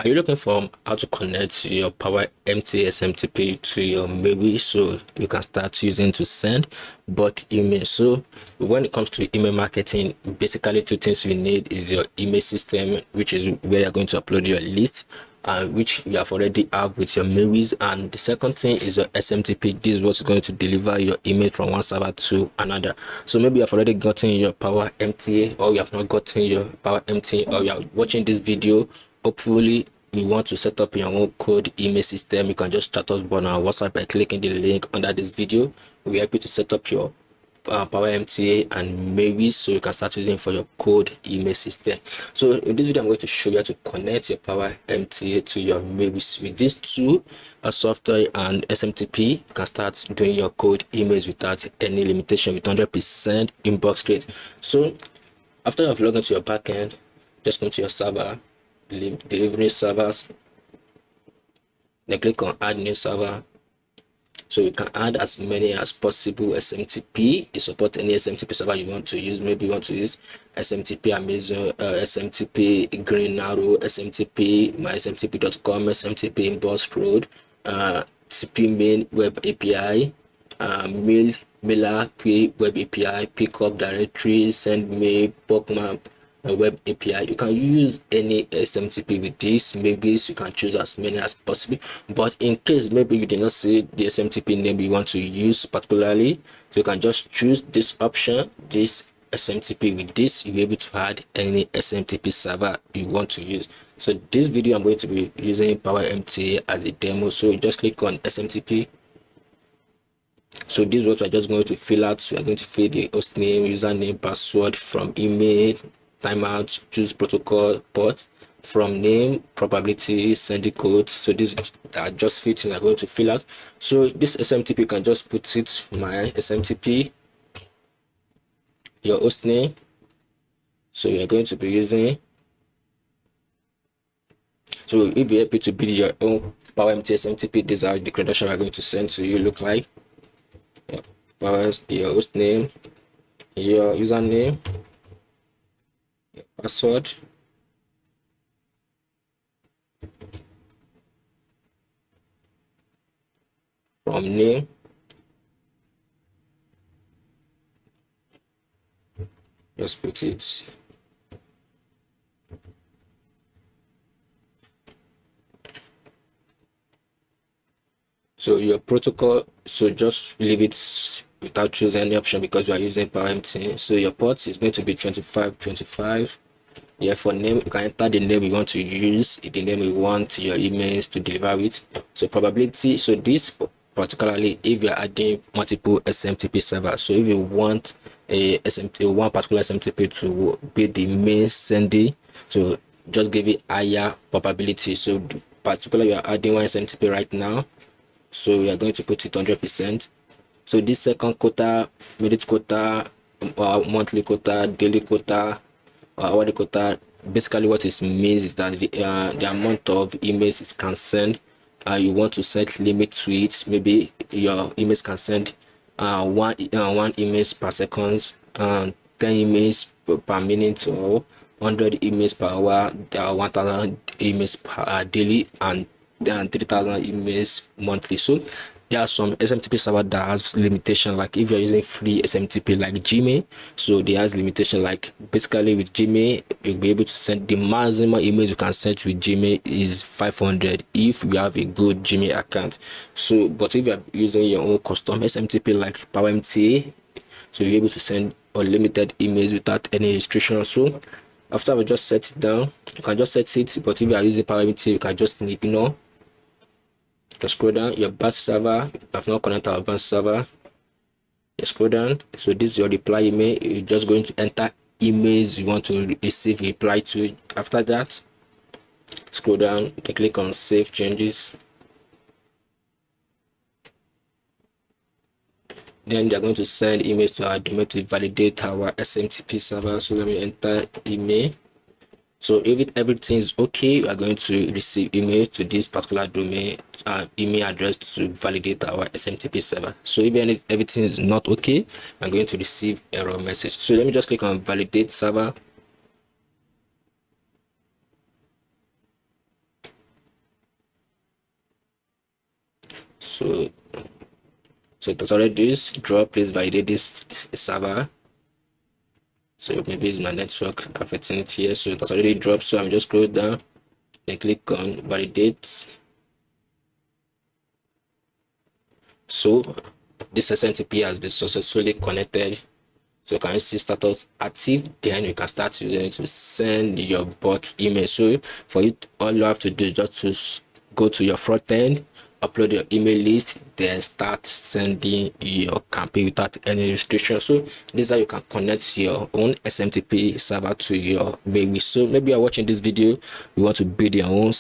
Are you looking for how to connect your PowerMTA SMTP to your mailwizz so you can start using to send bulk email? So when it comes to email marketing, basically two things you need is your email system, which is where you're going to upload your list, which you have already have with your mailwizz, and the second thing is your SMTP. This is what's going to deliver your email from one server to another. So maybe you have already gotten your PowerMTA, or you have not gotten your PowerMTA, or you are watching this video. Hopefully you want to set up your own code email system. You can just chat us on our WhatsApp by clicking the link under this video. We help you to set up your PowerMTA and mailwizz so you can start using for your code email system. So in this video I'm going to show you how to connect your PowerMTA to your mailwizz. With these two software and SMTP, you can start doing your code emails without any limitation, with 100% inbox rate. So after you've logged into your backend, just come to your server, delivery servers, then click on add new server. So you can add as many as possible SMTP. You support any SMTP server you want to use. Maybe you want to use SMTP Amazon, SMTP Green Arrow, SMTP mysmtp.com, SMTP Inbox Road, TP Main Web API, Mailer Web API, Pickup Directory, Send Mail, Bookmap Web API. You can use any SMTP with this. Maybe you can choose as many as possible, but in case maybe you did not see the SMTP name you want to use particularly, so you can just choose this option, this SMTP. With this you'll be able to add any SMTP server you want to use. So this video I'm going to be using PowerMTA as a demo. So you just click on SMTP. So this is what we're just going to fill out. So we're going to fill the host name, username, password, from email, timeout, choose protocol, port, from name, probability, send the code. So these are just fitting I'm going to fill out. So this SMTP can just put it my SMTP, your host name. So you're going to be using. So if you're happy to build your own PowerMTA SMTP, these are the credentials I'm going to send to you. Look like your host name, your username, your password, from name, just put it. So your protocol, so just leave it without choosing any option because you are using PowerMTA. So your port is going to be 2525. Yeah, for name, you can enter the name you want to use, the name you want your emails to deliver with. So probability, so this particularly if you're adding multiple SMTP servers. So if you want a SMTP, one particular SMTP to be the main sending, so just give it higher probability. So particularly you are adding one SMTP right now, so we are going to put it 100%. So this second quota, minute quota, monthly quota, daily quota, hourly quota, basically what it means is that the amount of emails it can send, you want to set limit to it. Maybe your emails can send one emails per second, 10 emails per minute, or 100 emails per hour, 1000 emails per daily, and 3000 emails monthly. So there are some SMTP server that has limitation, like if you're using free SMTP like Gmail, so there has limitation, like basically with Gmail you'll be able to send the maximum emails you can send with Gmail is 500 if you have a good Gmail account. So but if you're using your own custom SMTP like PowerMTA, so you're able to send unlimited emails without any restriction. So after we just set it down, you can just set it, but if you are using PowerMTA you can just ignore. Just scroll down, your batch server, you have not connected our batch server. You scroll down, so this is your reply email. You're just going to enter emails you want to receive reply to. After that, scroll down, you click on save changes. Then they're going to send emails to our domain to validate our SMTP server. So let me enter email. So if everything is okay, we are going to receive email to this particular domain email address to validate our SMTP server. So if everything is not okay, I'm going to receive error message. So let me just click on validate server. So it has already this drop. Please validate this server. So maybe it's my network affecting it here. So it has already dropped. So I'm just scroll down and click on validate. So this SMTP has been successfully connected. So you can see status active, then you can start using it to send your bulk email. So for you, all you have to do is just to go to your front end, upload your email list, then start sending your campaign without any restriction. So this is how you can connect your own SMTP server to your mailwizz. So maybe you're watching this video, you want to build your own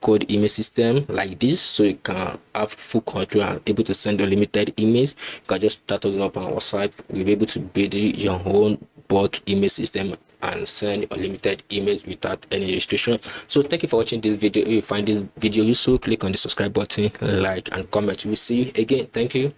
code email system like this, so you can have full control and able to send unlimited emails. You can just start us up on WhatsApp. You'll be able to build your own bulk email system and send unlimited emails without any restriction. So thank you for watching this video. If you find this video useful, click on the subscribe button, like and comment. We'll see you again. Thank you.